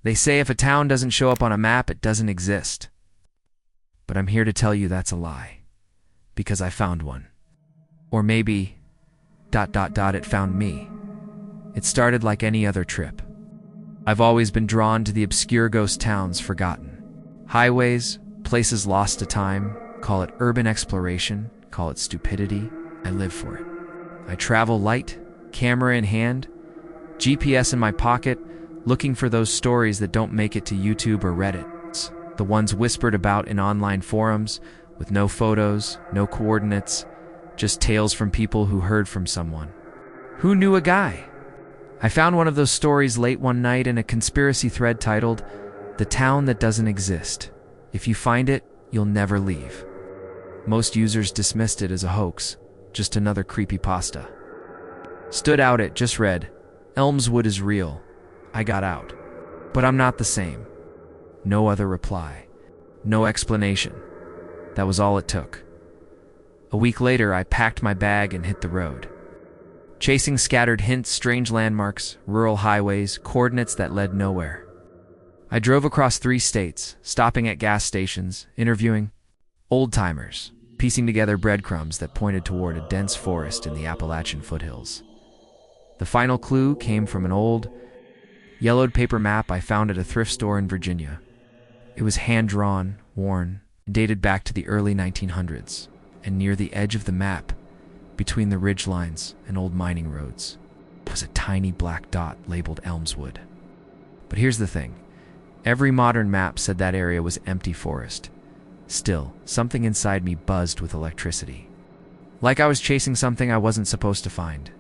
They say if a town doesn't show up on a map, it doesn't exist. But I'm here to tell you that's a lie. Because I found one. Or maybe... it found me. It started like any other trip. I've always been drawn to the obscure ghost towns forgotten. Highways, places lost to time, call it urban exploration, call it stupidity. I live for it. I travel light, camera in hand, GPS in my pocket, looking for those stories that don't make it to YouTube or Reddit. The ones whispered about in online forums, with no photos, no coordinates, just tales from people who heard from someone. Who knew a guy? I found one of those stories late one night in a conspiracy thread titled, "The Town That Doesn't Exist. If you find it, you'll never leave." Most users dismissed it as a hoax, just another creepypasta. Stood out it, just read, "Elmswood is real. I got out. But I'm not the same." No other reply. No explanation. That was all it took. A week later, I packed my bag and hit the road. Chasing scattered hints, strange landmarks, rural highways, coordinates that led nowhere. I drove across 3 states, stopping at gas stations, interviewing old-timers, piecing together breadcrumbs that pointed toward a dense forest in the Appalachian foothills. The final clue came from an old, yellowed paper map I found at a thrift store in Virginia. It was hand-drawn, worn, and dated back to the early 1900s, and near the edge of the map, between the ridge lines and old mining roads, was a tiny black dot labeled Elmswood. But here's the thing. Every modern map said that area was empty forest. Still, something inside me buzzed with electricity. Like I was chasing something I wasn't supposed to find.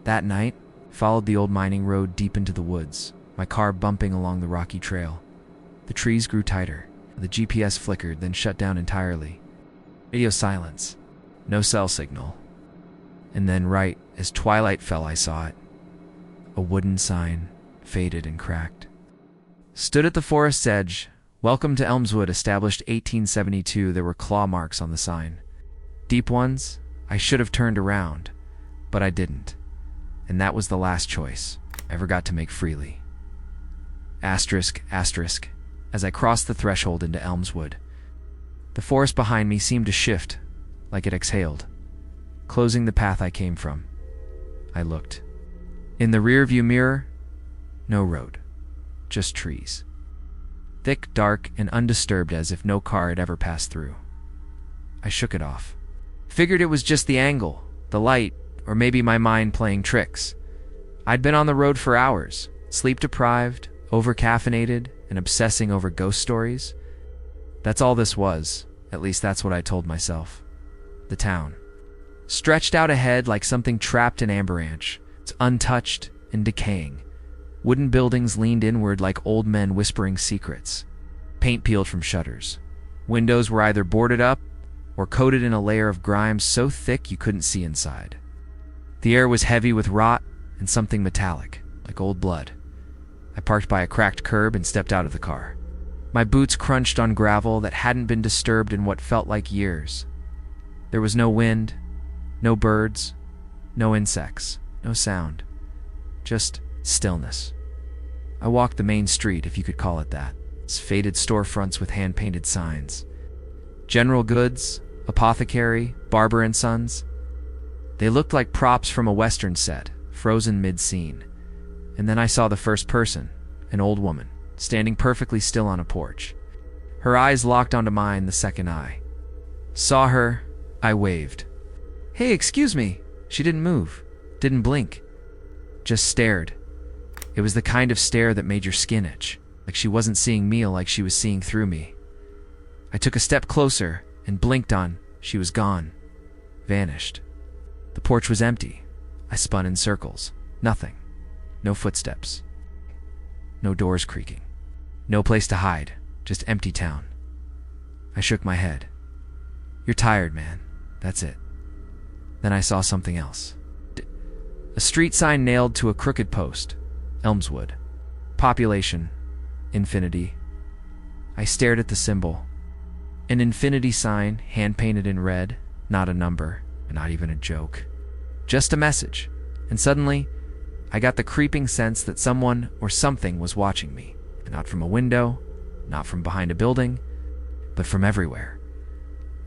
That night, I followed the old mining road deep into the woods, my car bumping along the rocky trail. The trees grew tighter. The GPS flickered, then shut down entirely. Radio silence. No cell signal. And then right as twilight fell, I saw it. A wooden sign, faded and cracked. Stood at the forest's edge. "Welcome to Elmswood, established 1872. There were claw marks on the sign. Deep ones. I should have turned around, but I didn't. And that was the last choice I ever got to make freely. Asterisk, asterisk, as I crossed the threshold into Elmswood. The forest behind me seemed to shift, like it exhaled, closing the path I came from. I looked. In the rearview mirror, no road, just trees. Thick, dark, and undisturbed as if no car had ever passed through. I shook it off. Figured it was just the angle, the light, or maybe my mind playing tricks. I'd been on the road for hours, sleep-deprived, over-caffeinated, and obsessing over ghost stories. That's all this was, at least that's what I told myself. The town. Stretched out ahead like something trapped in amberanch. It's untouched and decaying. Wooden buildings leaned inward like old men whispering secrets. Paint peeled from shutters. Windows were either boarded up or coated in a layer of grime so thick you couldn't see inside. The air was heavy with rot and something metallic, like old blood. I parked by a cracked curb and stepped out of the car. My boots crunched on gravel that hadn't been disturbed in what felt like years. There was no wind, no birds, no insects, no sound. Just stillness. I walked the main street, if you could call it that. Its faded storefronts with hand-painted signs. General Goods, Apothecary, Barber and Sons. They looked like props from a Western set, frozen mid-scene. And then I saw the first person, an old woman, standing perfectly still on a porch. Her eyes locked onto mine, the second eye. Saw her, I waved. "Hey, excuse me." She didn't move, didn't blink, just stared. It was the kind of stare that made your skin itch, like she wasn't seeing me, like she was seeing through me. I took a step closer and blinked on. She was gone. Vanished. The porch was empty. I spun in circles. Nothing. No footsteps. No doors creaking. No place to hide. Just empty town. I shook my head. "You're tired, man. That's it." Then I saw something else. A street sign nailed to a crooked post. Elmswood. Population. Infinity. I stared at the symbol. An infinity sign, hand-painted in red. Not a number, not even a joke. Just a message. And suddenly, I got the creeping sense that someone or something was watching me. Not from a window, not from behind a building, but from everywhere.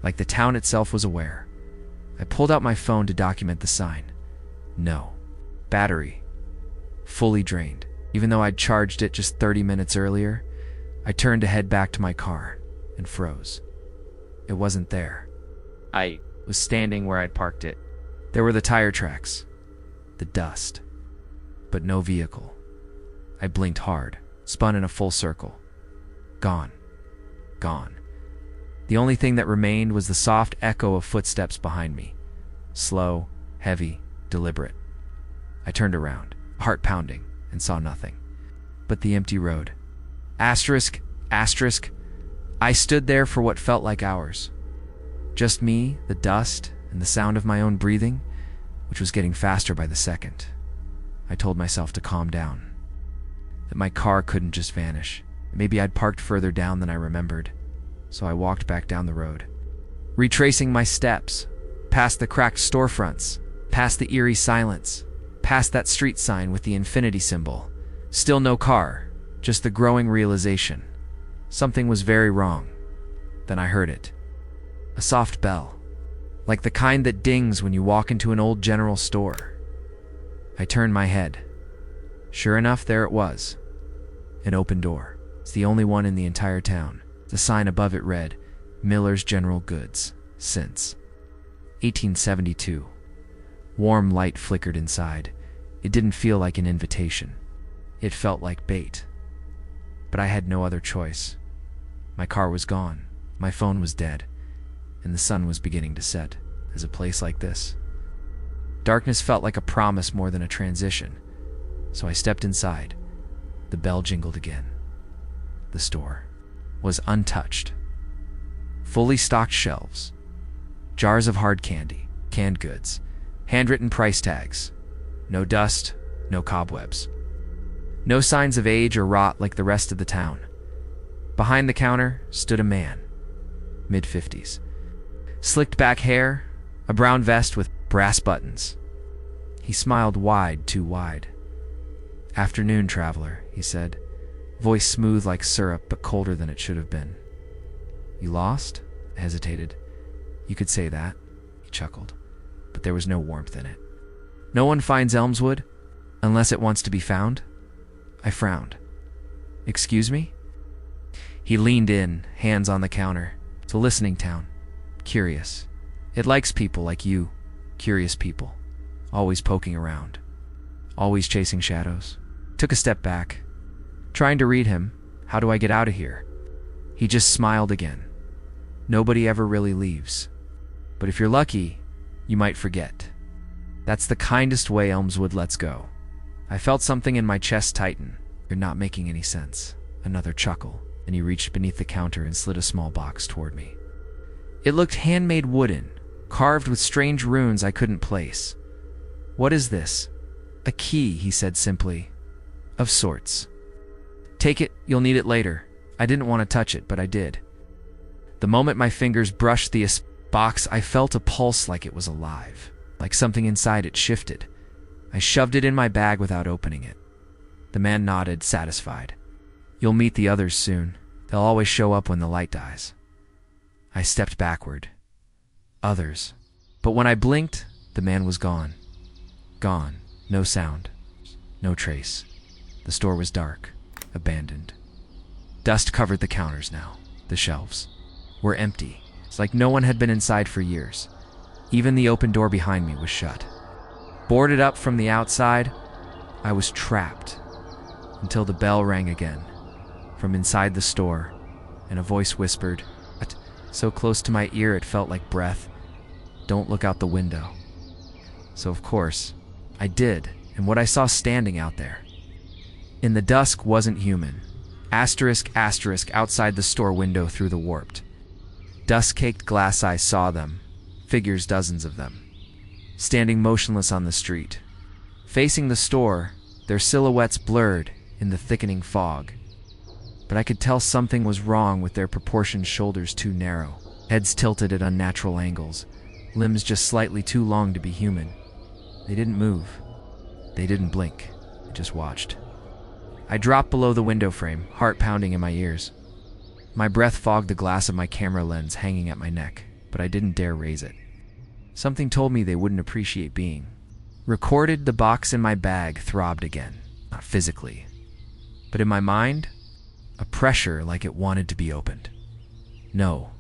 Like the town itself was aware. I pulled out my phone to document the sign. No. Battery. Fully drained. Even though I'd charged it just 30 minutes earlier, I turned to head back to my car and froze. It wasn't there. I was standing where I'd parked it. There were the tire tracks, the dust, but no vehicle. I blinked hard, spun in a full circle. Gone. Gone. The only thing that remained was the soft echo of footsteps behind me. Slow, heavy, deliberate. I turned around, heart pounding, and saw nothing but the empty road. Asterisk, asterisk. I stood there for what felt like hours. Just me, the dust, and the sound of my own breathing, which was getting faster by the second. I told myself to calm down, that my car couldn't just vanish. Maybe I'd parked further down than I remembered, so I walked back down the road, retracing my steps, past the cracked storefronts, past the eerie silence, past that street sign with the infinity symbol. Still no car, just the growing realization. Something was very wrong. Then I heard it. A soft bell, like the kind that dings when you walk into an old general store. I turned my head. Sure enough, there it was. An open door. It's the only one in the entire town. The sign above it read, Miller's General Goods, since 1872. Warm light flickered inside. It didn't feel like an invitation. It felt like bait. But I had no other choice. My car was gone, my phone was dead, and the sun was beginning to set. As a place like this, darkness felt like a promise more than a transition. So I stepped inside. The bell jingled again. The store was untouched. Fully stocked shelves, jars of hard candy, canned goods, handwritten price tags. No dust, no cobwebs. No signs of age or rot like the rest of the town. Behind the counter stood a man, mid-50s. Slicked back hair, a brown vest with brass buttons. He smiled wide, too wide. "Afternoon, traveler," he said, voice smooth like syrup but colder than it should have been. "You lost?" I hesitated. "You could say that," he chuckled, but there was no warmth in it. "No one finds Elmswood unless it wants to be found?" I frowned. "Excuse me?" He leaned in, hands on the counter. "It's a listening town. Curious. It likes people like you, curious people. Always poking around. Always chasing shadows." Took a step back. Trying to read him. How do I get out of here? He just smiled again. "Nobody ever really leaves. But if you're lucky, you might forget. That's the kindest way Elmswood lets go." I felt something in my chest tighten. "You're not making any sense." Another chuckle, and he reached beneath the counter and slid a small box toward me. It looked handmade wooden, carved with strange runes I couldn't place. "What is this?" "A key," he said simply. "Of sorts." "Take it, you'll need it later." I didn't want to touch it, but I did. The moment my fingers brushed the box, I felt a pulse like it was alive, like something inside it shifted. I shoved it in my bag without opening it. The man nodded, satisfied. "You'll meet the others soon. They'll always show up when the light dies." I stepped backward. Others. But when I blinked, the man was gone. Gone. No sound. No trace. The store was dark, abandoned. Dust covered the counters now. The shelves were empty. It's like no one had been inside for years. Even the open door behind me was shut. Boarded up from the outside, I was trapped until the bell rang again from inside the store, and a voice whispered, so close to my ear it felt like breath, "Don't look out the window." So of course, I did, and what I saw standing out there in the dusk wasn't human. Asterisk, asterisk, outside the store window through the warped, dust-caked glass I saw them, figures, dozens of them, standing motionless on the street. Facing the store, their silhouettes blurred in the thickening fog. But I could tell something was wrong with their proportioned shoulders too narrow, heads tilted at unnatural angles, limbs just slightly too long to be human. They didn't move. They didn't blink. They just watched. I dropped below the window frame, heart pounding in my ears. My breath fogged the glass of my camera lens hanging at my neck, but I didn't dare raise it. Something told me they wouldn't appreciate being recorded. The box in my bag throbbed again, not physically, but in my mind, a pressure like it wanted to be opened. No,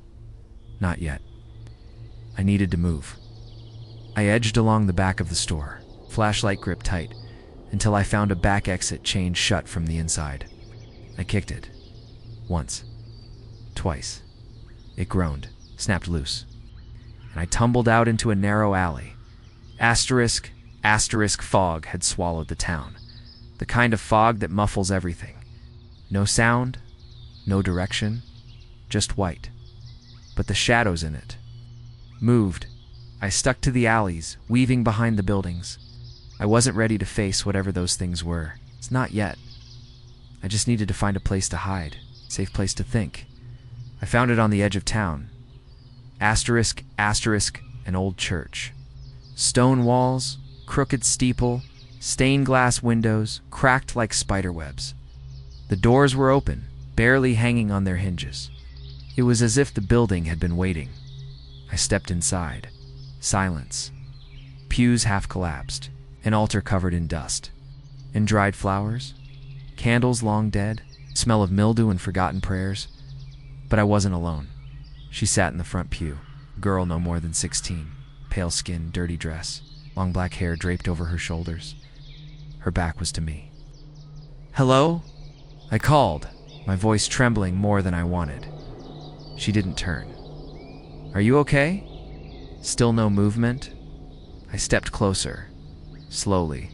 not yet. I needed to move. I edged along the back of the store, flashlight gripped tight, until I found a back exit chained shut from the inside. I kicked it. Once. Twice. It groaned, snapped loose, and I tumbled out into a narrow alley. Asterisk fog had swallowed the town. The kind of fog that muffles everything. No sound, no direction, just white. But the shadows in it moved. I stuck to the alleys, weaving behind the buildings. I wasn't ready to face whatever those things were. It's not yet. I just needed to find a place to hide, safe place to think. I found it on the edge of town. Asterisk, an old church. Stone walls, crooked steeple, stained glass windows, cracked like spider webs. The doors were open, barely hanging on their hinges. It was as if the building had been waiting. I stepped inside. Silence. Pews half collapsed. An altar covered in dust. And dried flowers. Candles long dead. Smell of mildew and forgotten prayers. But I wasn't alone. She sat in the front pew. A girl no more than 16. Pale skin, dirty dress. Long black hair draped over her shoulders. Her back was to me. "Hello?" I called, my voice trembling more than I wanted. She didn't turn. "Are you okay?" Still no movement. I stepped closer, slowly.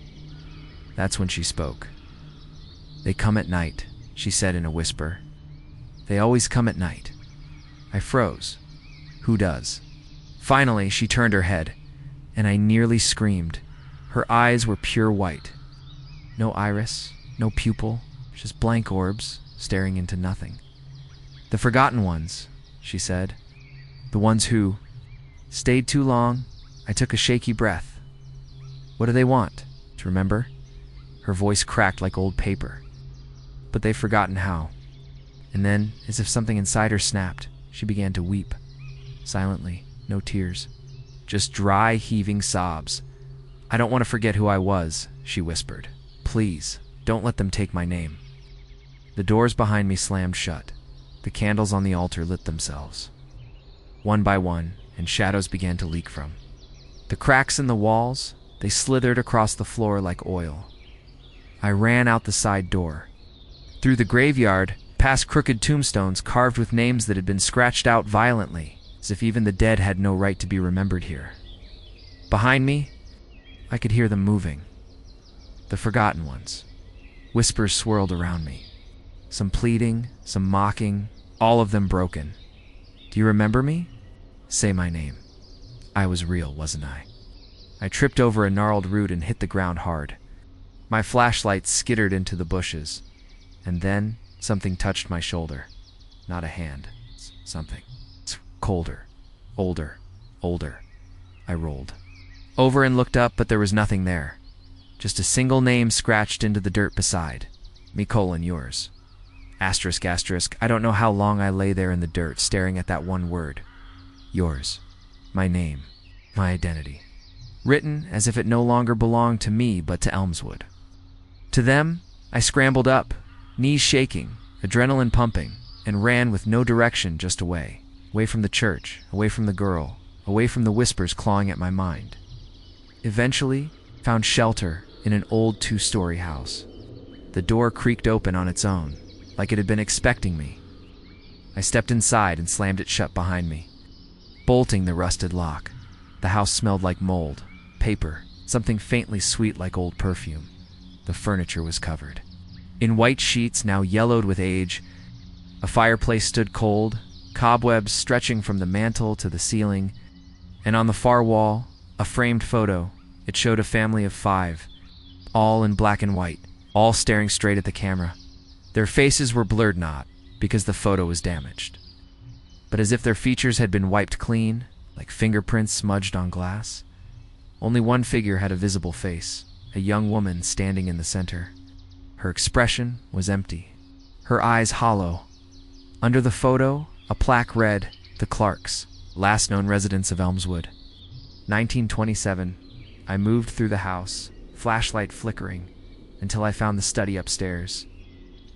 That's when she spoke. "They come at night," she said in a whisper. "They always come at night." I froze. Who does? Finally, she turned her head, and I nearly screamed. Her eyes were pure white. No iris, no pupil, just blank orbs staring into nothing. "The forgotten ones," she said. "The ones who stayed too long." I took a shaky breath. "What do they want? To remember?" Her voice cracked like old paper. "But they've forgotten how." And then, as if something inside her snapped, she began to weep. Silently, no tears. Just dry, heaving sobs. "I don't want to forget who I was," she whispered. "Please, don't let them take my name." The doors behind me slammed shut. The candles on the altar lit themselves, one by one, and shadows began to leak from the cracks in the walls. They slithered across the floor like oil. I ran out the side door, through the graveyard, past crooked tombstones carved with names that had been scratched out violently, as if even the dead had no right to be remembered here. Behind me, I could hear them moving. The forgotten ones. Whispers swirled around me. Some pleading, some mocking, all of them broken. "Do you remember me? Say my name." I was real, wasn't I? I tripped over a gnarled root and hit the ground hard. My flashlight skittered into the bushes, and then something touched my shoulder. Not a hand. Something. Colder. Older. I rolled over and looked up, but there was nothing there. Just a single name scratched into the dirt beside. Me: yours. Asterisk. I don't know how long I lay there in the dirt, staring at that one word. Yours. My name. My identity. Written as if it no longer belonged to me, but to Elmswood. To them, I scrambled up, knees shaking, adrenaline pumping, and ran with no direction, just away. Away from the church, away from the girl, away from the whispers clawing at my mind. Eventually, found shelter in an old 2-story house. The door creaked open on its own, like it had been expecting me. I stepped inside and slammed it shut behind me, bolting the rusted lock. The house smelled like mold, paper, something faintly sweet like old perfume. The furniture was covered in white sheets now yellowed with age. A fireplace stood cold, cobwebs stretching from the mantel to the ceiling, and on the far wall, a framed photo. It showed a family of 5, all in black and white, all staring straight at the camera. Their faces were blurred, not because the photo was damaged, but as if their features had been wiped clean, like fingerprints smudged on glass. Only one figure had a visible face, a young woman standing in the center. Her expression was empty, her eyes hollow. Under the photo, a plaque read, "The Clarks, last known residents of Elmswood. 1927. I moved through the house, flashlight flickering, until I found the study upstairs.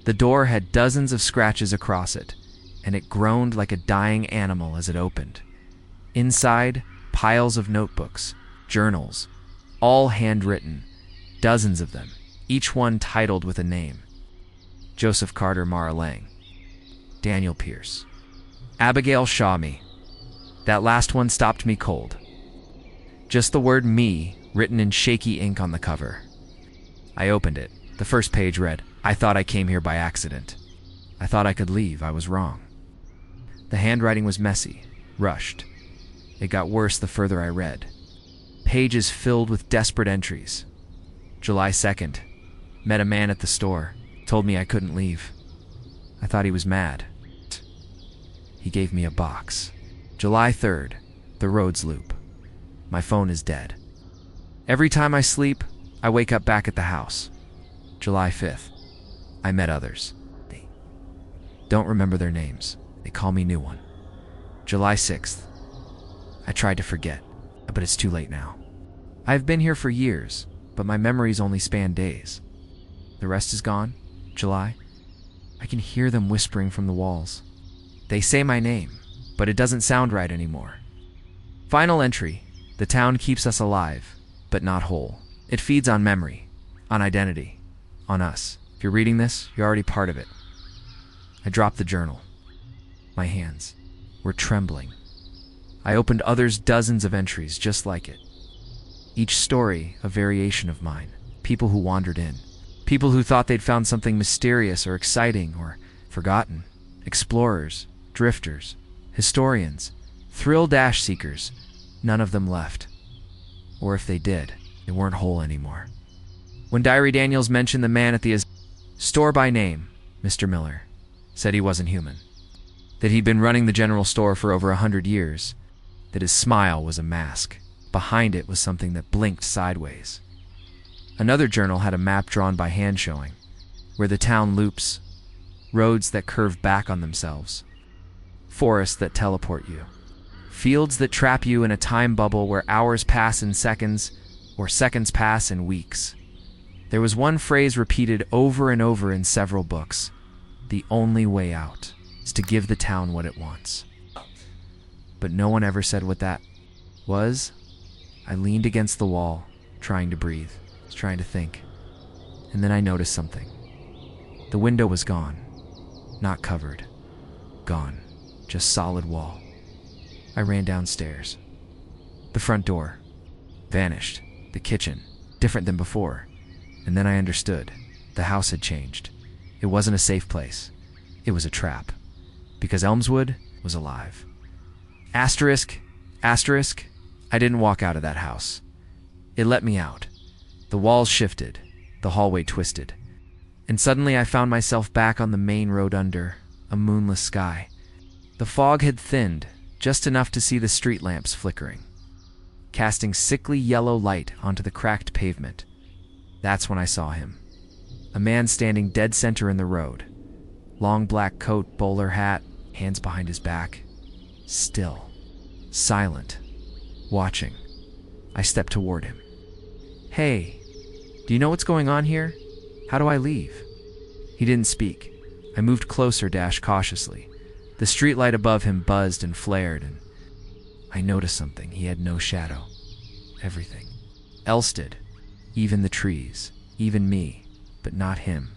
The door had dozens of scratches across it, and it groaned like a dying animal as it opened. Inside, piles of notebooks, journals, all handwritten, dozens of them, each one titled with a name. Joseph Carter Maralang, Daniel Pierce, Abigail Shawmy. That last one stopped me cold. Just the word "me" written in shaky ink on the cover. I opened it. The first page read, "I thought I came here by accident. I thought I could leave. I was wrong." The handwriting was messy, rushed. It got worse the further I read. Pages filled with desperate entries. July 2nd. Met a man at the store. Told me I couldn't leave. I thought he was mad. He gave me a box. July 3rd. The roads loop. My phone is dead. Every time I sleep, I wake up back at the house. July 5th. I met others. They don't remember their names. They call me new one. July 6th. I tried to forget, but it's too late now. I've been here for years, but my memories only span days. The rest is gone. July. I can hear them whispering from the walls. They say my name, but it doesn't sound right anymore. Final entry. The town keeps us alive, but not whole. It feeds on memory, on identity, on us. If you're reading this, you're already part of it. I dropped the journal. My hands were trembling. I opened others' dozens of entries just like it. Each story a variation of mine. People who wandered in. People who thought they'd found something mysterious or exciting or forgotten. Explorers, drifters, historians, thrill-seekers. None of them left. Or if they did, they weren't whole anymore. When Diary Daniels mentioned the man at the store by name, Mr. Miller, said he wasn't human. That he'd been running the general store for over 100 years. That his smile was a mask. Behind it was something that blinked sideways. Another journal had a map drawn by hand showing where the town loops, roads that curve back on themselves, forests that teleport you, fields that trap you in a time bubble where hours pass in seconds or seconds pass in weeks. There was one phrase repeated over and over in several books. The only way out is to give the town what it wants. But no one ever said what that was. I leaned against the wall, trying to breathe, trying to think. And then I noticed something. The window was gone. Not covered. Gone. Just solid wall. I ran downstairs. The front door. Vanished. The kitchen. Different than before. And then I understood. The house had changed. It wasn't a safe place. It was a trap. Because Elmswood was alive. Asterisk. I didn't walk out of that house. It let me out. The walls shifted. The hallway twisted. And suddenly I found myself back on the main road under a moonless sky. The fog had thinned, just enough to see the street lamps flickering, casting sickly yellow light onto the cracked pavement. That's when I saw him. A man standing dead center in the road. Long black coat, bowler hat, hands behind his back. Still. Silent. Watching. I stepped toward him. "Hey, do you know what's going on here? How do I leave?" He didn't speak. I moved closer, cautiously. The streetlight above him buzzed and flared, and I noticed something. He had no shadow. Everything else did. Even the trees. Even me. But not him.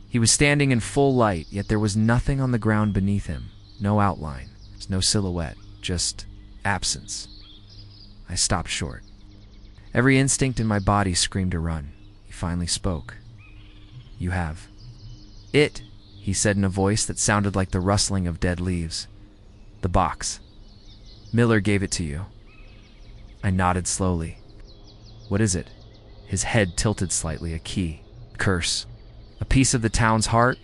He was standing in full light, yet there was nothing on the ground beneath him. No outline. No silhouette. Just absence. I stopped short. Every instinct in my body screamed to run. He finally spoke. "You have it," he said in a voice that sounded like the rustling of dead leaves. "The box. Miller gave it to you." I nodded slowly. "What is it?" His head tilted slightly. "A key. Curse. A piece of the town's heart?"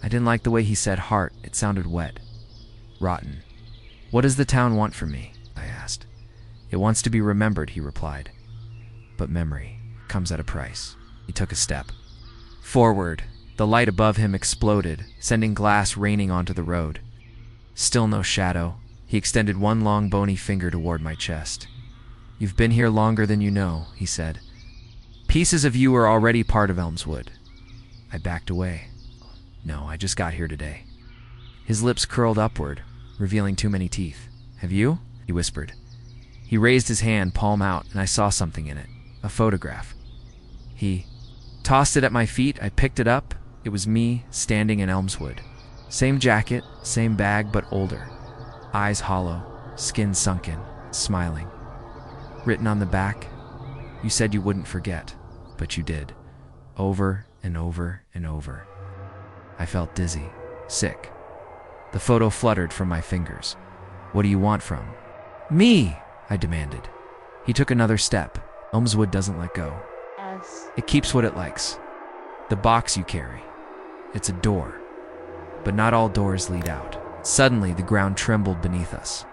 I didn't like the way he said heart. It sounded wet. Rotten. "What does the town want from me?" I asked. "It wants to be remembered," he replied. "But memory comes at a price." He took a step. Forward, the light above him exploded, sending glass raining onto the road. Still no shadow. He extended one long bony finger toward my chest. "You've been here longer than you know," he said. "Pieces of you are already part of Elmswood." I backed away. "No, I just got here today." His lips curled upward, revealing too many teeth. "Have you?" he whispered. He raised his hand, palm out, and I saw something in it. A photograph. He tossed it at my feet. I picked it up. It was me, standing in Elmswood. Same jacket, same bag, but older. Eyes hollow, skin sunken, smiling. Written on the back, "You said you wouldn't forget, but you did." Over and over and over. I felt dizzy, sick. The photo fluttered from my fingers. "What do you want from me?" I demanded. He took another step. "Elmswood doesn't let go. It keeps what it likes. The box you carry. It's a door. But not all doors lead out." Suddenly, the ground trembled beneath us.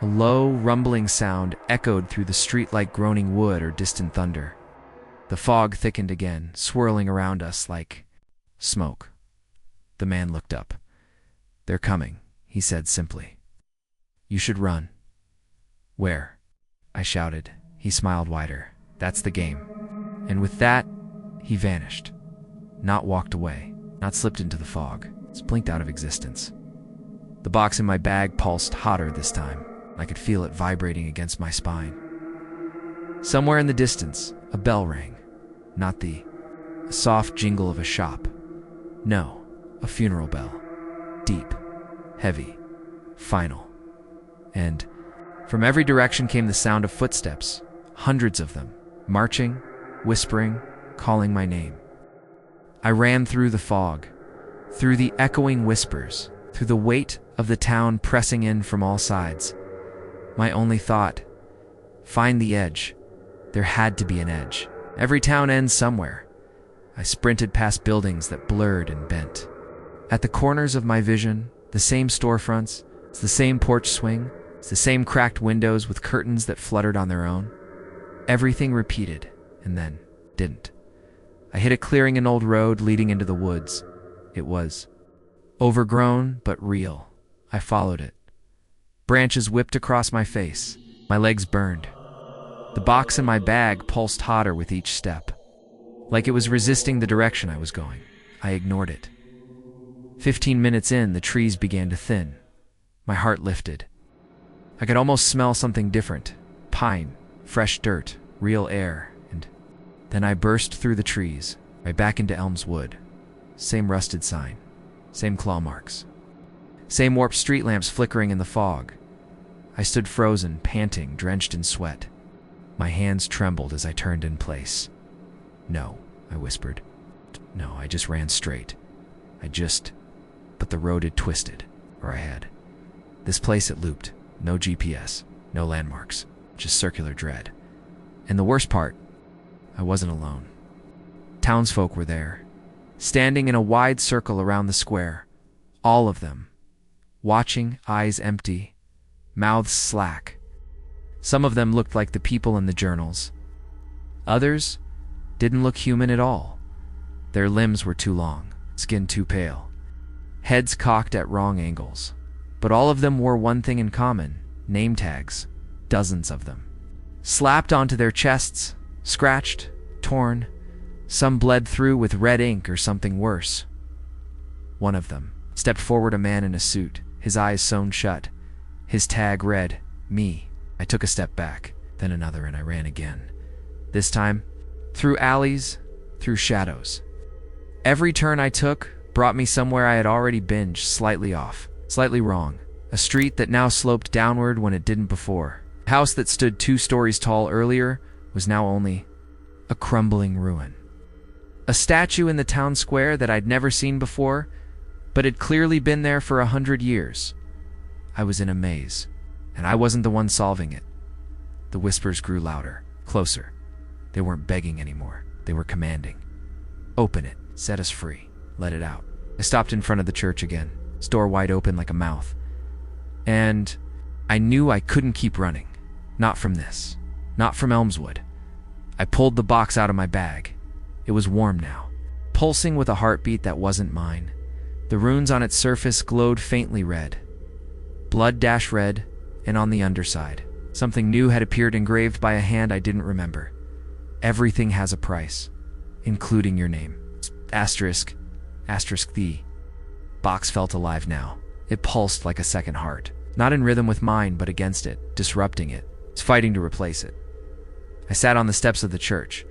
A low, rumbling sound echoed through the street like groaning wood or distant thunder. The fog thickened again, swirling around us like smoke. The man looked up. "They're coming," he said simply. "You should run." "Where?" I shouted. He smiled wider. "That's the game." And with that, he vanished. Not walked away, not slipped into the fog. Just blinked out of existence. The box in my bag pulsed hotter this time. I could feel it vibrating against my spine. Somewhere in the distance, a bell rang. Not the soft jingle of a shop. No, a funeral bell. Deep, heavy, final. And from every direction came the sound of footsteps, hundreds of them, marching, whispering, calling my name. I ran through the fog, through the echoing whispers, through the weight of the town pressing in from all sides. My only thought, find the edge. There had to be an edge. Every town ends somewhere. I sprinted past buildings that blurred and bent. At the corners of my vision, the same storefronts, the same porch swing, the same cracked windows with curtains that fluttered on their own. Everything repeated, and then didn't. I hit a clearing in old road leading into the woods. It was overgrown, but real. I followed it. Branches whipped across my face. My legs burned. The box in my bag pulsed hotter with each step. Like it was resisting the direction I was going. I ignored it. 15 minutes in, the trees began to thin. My heart lifted. I could almost smell something different. Pine, fresh dirt, real air, and then I burst through the trees, right back into Elmswood. Same rusted sign, same claw marks, same warped street lamps flickering in the fog. I stood frozen, panting, drenched in sweat. My hands trembled as I turned in place. "No," I whispered. "No, I just ran straight. But the road had twisted, or I had. This place it looped. No GPS, no landmarks, just circular dread. And the worst part, I wasn't alone. Townsfolk were there, standing in a wide circle around the square. All of them, watching, eyes empty, mouths slack. Some of them looked like the people in the journals. Others didn't look human at all. Their limbs were too long, skin too pale, heads cocked at wrong angles. But all of them wore one thing in common: name tags, dozens of them. Slapped onto their chests, scratched, torn, some bled through with red ink or something worse. One of them stepped forward, a man in a suit, his eyes sewn shut. His tag read, "Me." I took a step back, then another, and I ran again. This time, through alleys, through shadows. Every turn I took brought me somewhere I had already binged, slightly off, slightly wrong. A street that now sloped downward when it didn't before. A house that stood 2 stories tall earlier was now only a crumbling ruin. A statue in the town square that I'd never seen before, but had clearly been there for 100 years. I was in a maze, and I wasn't the one solving it. The whispers grew louder, closer. They weren't begging anymore. They were commanding. "Open it. Set us free. Let it out." I stopped in front of the church again, its door wide open like a mouth. And I knew I couldn't keep running. Not from this. Not from Elmswood. I pulled the box out of my bag. It was warm now. pulsing with a heartbeat that wasn't mine. The runes on its surface glowed faintly red. Blood-red, and on the underside, something new had appeared engraved by a hand I didn't remember. Everything has a price, including your name. Asterisk. The box felt alive now. It pulsed like a second heart, not in rhythm with mine, but against it, disrupting it, fighting to replace it. I sat on the steps of the church,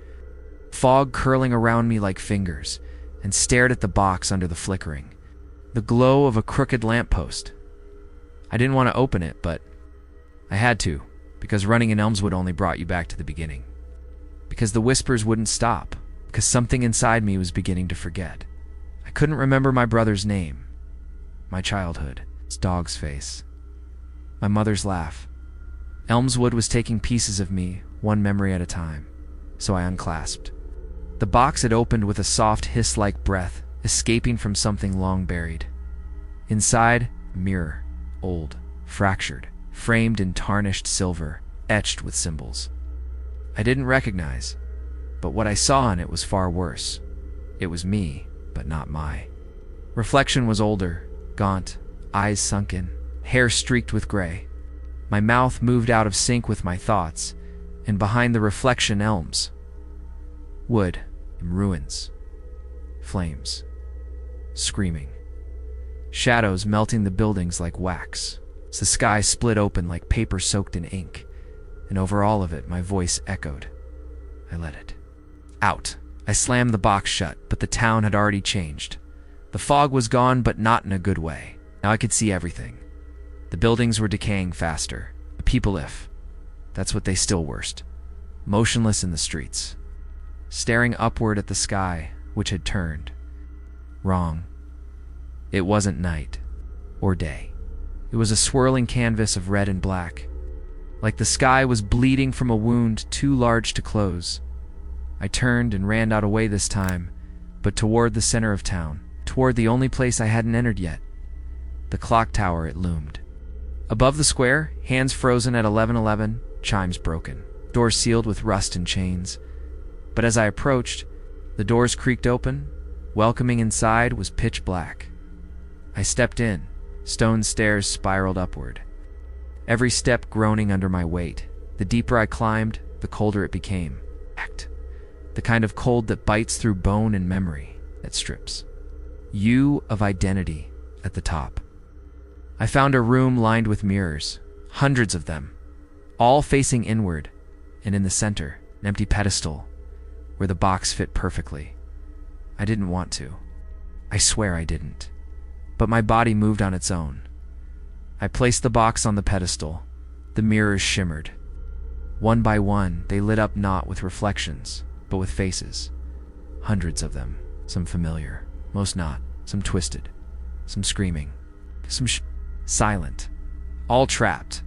fog curling around me like fingers, and stared at the box under the flickering, the glow of a crooked lamppost. I didn't want to open it, but I had to, because running in Elmswood only brought you back to the beginning. Because the whispers wouldn't stop, because something inside me was beginning to forget. I couldn't remember my brother's name, my childhood, his dog's face, my mother's laugh. Elmswood was taking pieces of me, one memory at a time, so I unclasped. The box had opened with a soft hiss-like breath, escaping from something long buried. Inside, a mirror, old, fractured, framed in tarnished silver, etched with symbols I didn't recognize, but what I saw in it was far worse. It was me, but not my reflection was older, gaunt, eyes sunken, hair streaked with gray. My mouth moved out of sync with my thoughts, and behind the reflection, elms, wood, ruins, flames, screaming, shadows melting the buildings like wax. The sky split open like paper soaked in ink, and over all of it my voice echoed. I let it out. I slammed the box shut, but the town had already changed. The fog was gone, but not in a good way. Now I could see everything. The buildings were decaying faster. The people, if that's what they still worst, motionless in the streets, staring upward at the sky, which had turned. Wrong. It wasn't night or day. It was a swirling canvas of red and black, like the sky was bleeding from a wound too large to close. I turned and ran not away this time, but toward the center of town, toward the only place I hadn't entered yet. The clock tower, it loomed. Above the square, hands frozen at 11:11, chimes broken, doors sealed with rust and chains. But as I approached, the doors creaked open. Welcoming inside was pitch black. I stepped in. Stone stairs spiraled upward, every step groaning under my weight. The deeper I climbed, the colder it became. The kind of cold that bites through bone and memory, that strips you of identity at the top. I found a room lined with mirrors, hundreds of them, all facing inward, and in the center, an empty pedestal where the box fit perfectly. I didn't want to. I swear I didn't. But my body moved on its own. I placed the box on the pedestal. The mirrors shimmered. One by one, they lit up not with reflections, but with faces. Hundreds of them, some familiar, most not, some twisted, some screaming, some silent, all trapped.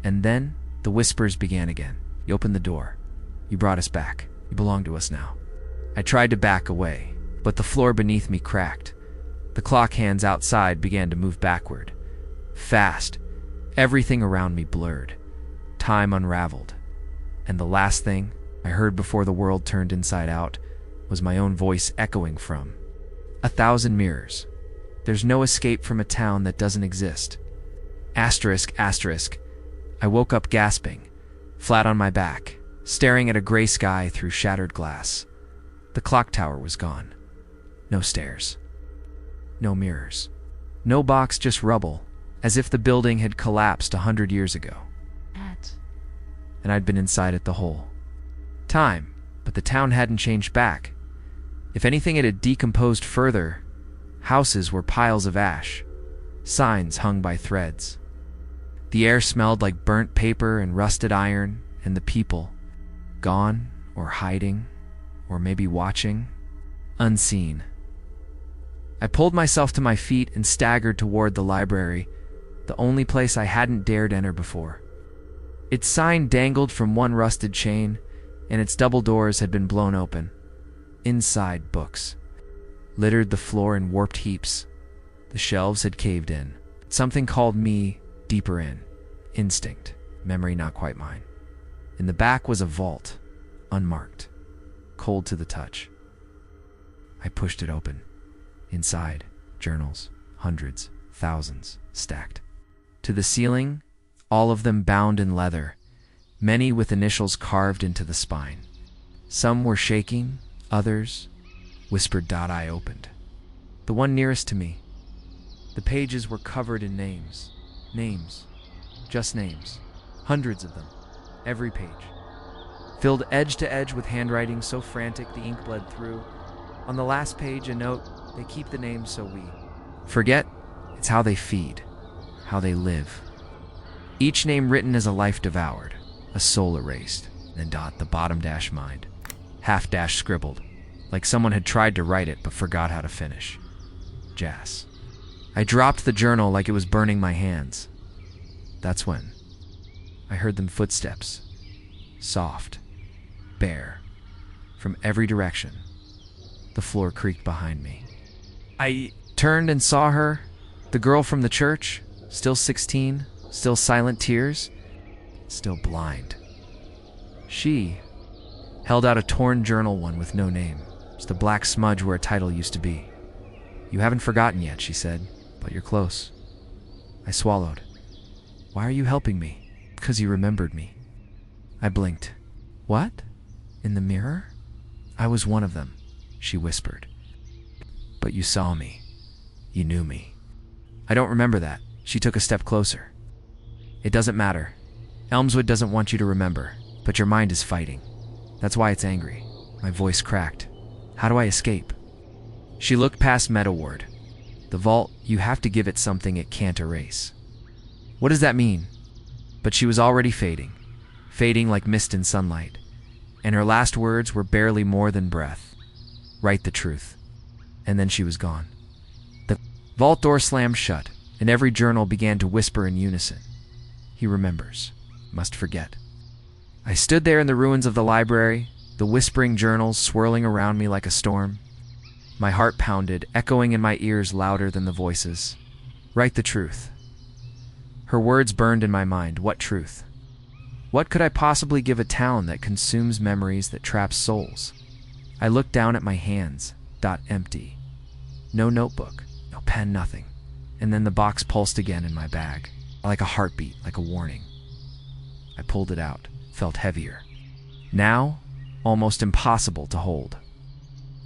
And then the whispers began again. You opened the door. You brought us back. You belong to us now. I tried to back away, but the floor beneath me cracked. The clock hands outside began to move backward. Fast. Everything around me blurred. Time unraveled. And the last thing I heard before the world turned inside out was my own voice echoing from 1,000 mirrors. There's no escape from a town that doesn't exist. Asterisk. I woke up gasping, flat on my back, staring at a gray sky through shattered glass. The clock tower was gone. No stairs. No mirrors. No box, just rubble, as if the building had collapsed 100 years ago. And I'd been inside it the whole time, but the town hadn't changed back. If anything, it had decomposed further. Houses were piles of ash, signs hung by threads. The air smelled like burnt paper and rusted iron, and the people, gone or hiding, or maybe watching, unseen. I pulled myself to my feet and staggered toward the library, the only place I hadn't dared enter before. Its sign dangled from one rusted chain, and its double doors had been blown open. Inside, books littered the floor in warped heaps. The shelves had caved in. Something called me deeper in. Instinct. Memory not quite mine. In the back was a vault, unmarked, cold to the touch. I pushed it open. Inside, journals, hundreds, thousands, stacked. To the ceiling, all of them bound in leather, many with initials carved into the spine. Some were shaking, others whispered. I opened the one nearest to me. The pages were covered in names. Names. Just names. Hundreds of them. Every page. Filled edge to edge with handwriting so frantic the ink bled through. On the last page, a note, they keep the names so we forget. It's how they feed. How they live. Each name written as a life devoured. A soul erased. Then the bottom dash mind. Half dash scribbled. Like someone had tried to write it but forgot how to finish. Jas. I dropped the journal like it was burning my hands. That's when I heard them footsteps. Soft. Bare. From every direction. The floor creaked behind me. I turned and saw her, the girl from the church, still 16, still silent tears, still blind. She held out a torn journal one with no name, just a black smudge where a title used to be. You haven't forgotten yet, she said, but you're close. I swallowed. Why are you helping me? Because you remembered me. I blinked. What? In the mirror? I was one of them, she whispered. But you saw me. You knew me. I don't remember that. She took a step closer. It doesn't matter. Elmswood doesn't want you to remember, but your mind is fighting. That's why it's angry. My voice cracked. How do I escape? She looked past Meadoward. The vault, you have to give it something it can't erase. What does that mean? But she was already fading like mist in sunlight, and her last words were barely more than breath. Write the truth. And then she was gone. The vault door slammed shut, and every journal began to whisper in unison. He remembers. Must forget. I stood there in the ruins of the library, the whispering journals swirling around me like a storm. My heart pounded, echoing in my ears louder than the voices. Write the truth. Her words burned in my mind. What truth? What could I possibly give a town that consumes memories, that traps souls? I looked down at my hands. Empty. No notebook, no pen, nothing. And then the box pulsed again in my bag, like a heartbeat, like a warning. I pulled it out, felt heavier. Now, almost impossible to hold.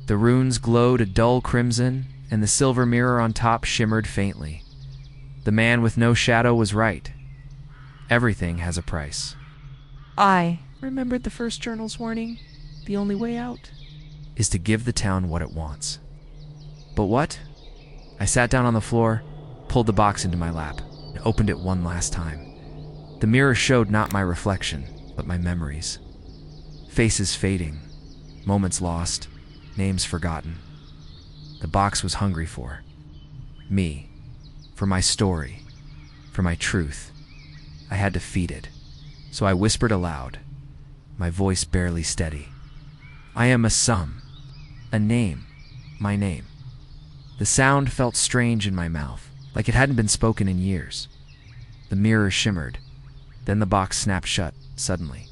The runes glowed a dull crimson, and the silver mirror on top shimmered faintly. The man with no shadow was right. Everything has a price. I remembered the first journal's warning. The only way out is to give the town what it wants. But what? I sat down on the floor, pulled the box into my lap, and opened it one last time. The mirror showed not my reflection, but my memories. Faces fading, moments lost, names forgotten. The box was hungry for me, for my story, for my truth. I had to feed it, so I whispered aloud, my voice barely steady. I am a sum, a name, my name. The sound felt strange in my mouth, like it hadn't been spoken in years. The mirror shimmered, then the box snapped shut, suddenly.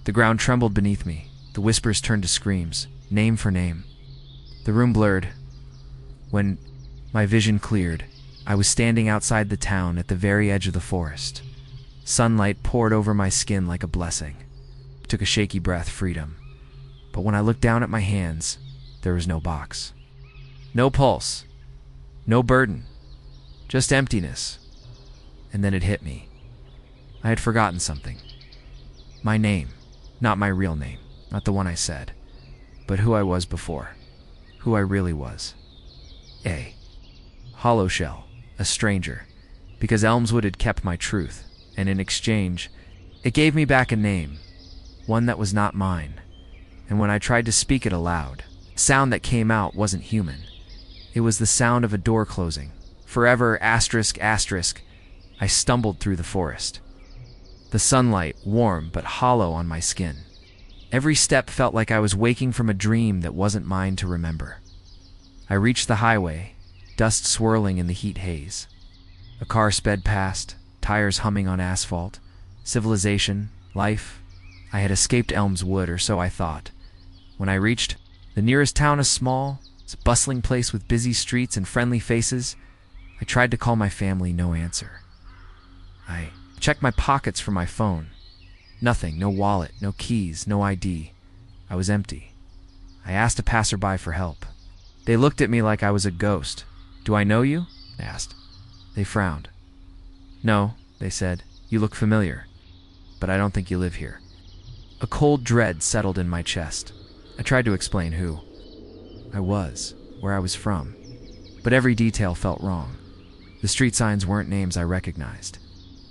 The ground trembled beneath me, the whispers turned to screams, name for name. The room blurred. When my vision cleared, I was standing outside the town at the very edge of the forest. Sunlight poured over my skin like a blessing. I took a shaky breath, freedom. But when I looked down at my hands, there was no box. No pulse. No burden. Just emptiness. And then it hit me. I had forgotten something. My name. Not my real name. Not the one I said. But who I was before. Who I really was. A hollow shell. A stranger. Because Elmswood had kept my truth. And in exchange, it gave me back a name. One that was not mine. And when I tried to speak it aloud, the sound that came out wasn't human. It was the sound of a door closing. Forever, asterisk, asterisk. I stumbled through the forest. The sunlight, warm but hollow on my skin. Every step felt like I was waking from a dream that wasn't mine to remember. I reached the highway, dust swirling in the heat haze. A car sped past, tires humming on asphalt. Civilization, life. I had escaped Elmswood, or so I thought. When I reached the nearest town, a small, It's a bustling place with busy streets and friendly faces. I tried to call my family, no answer. I checked my pockets for my phone. Nothing, no wallet, no keys, no ID. I was empty. I asked a passerby for help. They looked at me like I was a ghost. "Do I know you?" I asked. They frowned. "No," they said. "You look familiar, but I don't think you live here." A cold dread settled in my chest. I tried to explain who I was, where I was from, but every detail felt wrong. The street signs weren't names I recognized.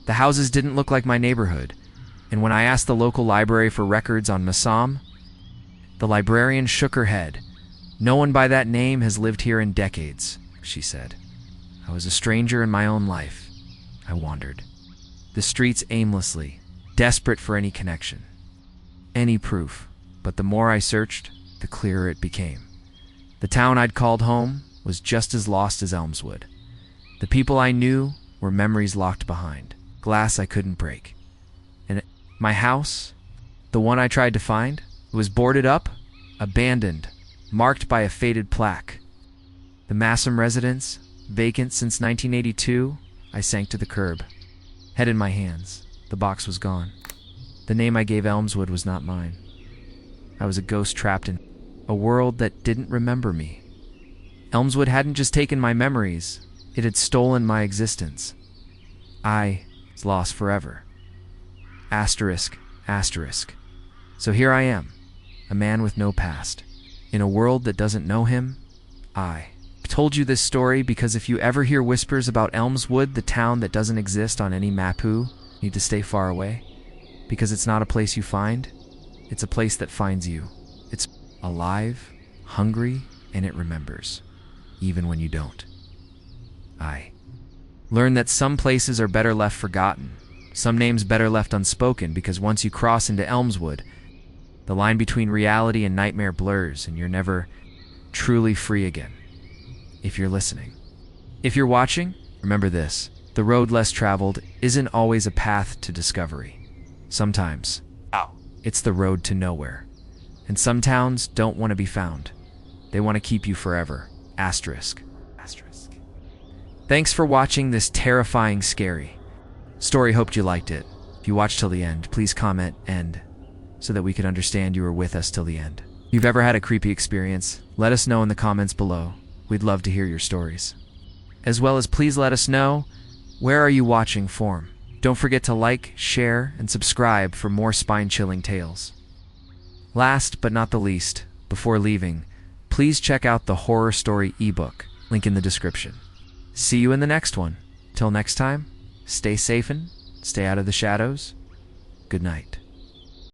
The houses didn't look like my neighborhood, and when I asked the local library for records on Massam, the librarian shook her head. "No one by that name has lived here in decades," she said. I was a stranger in my own life. I wandered the streets aimlessly, desperate for any connection, any proof. But the more I searched, the clearer it became. The town I'd called home was just as lost as Elmswood. The people I knew were memories locked behind, glass I couldn't break. And my house, the one I tried to find, was boarded up, abandoned, marked by a faded plaque. The Massam residence, vacant since 1982, I sank to the curb. Head in my hands, the box was gone. The name I gave Elmswood was not mine. I was a ghost trapped in a world that didn't remember me. Elmswood hadn't just taken my memories, it had stolen my existence. I was lost forever. Asterisk, asterisk. So here I am, a man with no past. In a world that doesn't know him, I told you this story because if you ever hear whispers about Elmswood, the town that doesn't exist on any mapu, you need to stay far away. Because it's not a place you find, it's a place that finds you. It's alive, hungry, and it remembers, even when you don't. I learned that some places are better left forgotten, some names better left unspoken, because once you cross into Elmswood, the line between reality and nightmare blurs, and you're never truly free again. If you're listening. If you're watching, remember this: the road less traveled isn't always a path to discovery. Sometimes, it's the road to nowhere. And some towns don't want to be found. They want to keep you forever. Asterisk. Asterisk. Thanks for watching this terrifying, scary story. Hoped you liked it. If you watched till the end, please comment "end" so that we could understand you were with us till the end. If you've ever had a creepy experience, let us know in the comments below. We'd love to hear your stories. As well as please let us know, where are you watching from? Don't forget to like, share, and subscribe for more spine-chilling tales. Last but not the least, before leaving, please check out the horror story ebook, link in the description. See you in the next one. Till next time, stay safe and stay out of the shadows. Good night.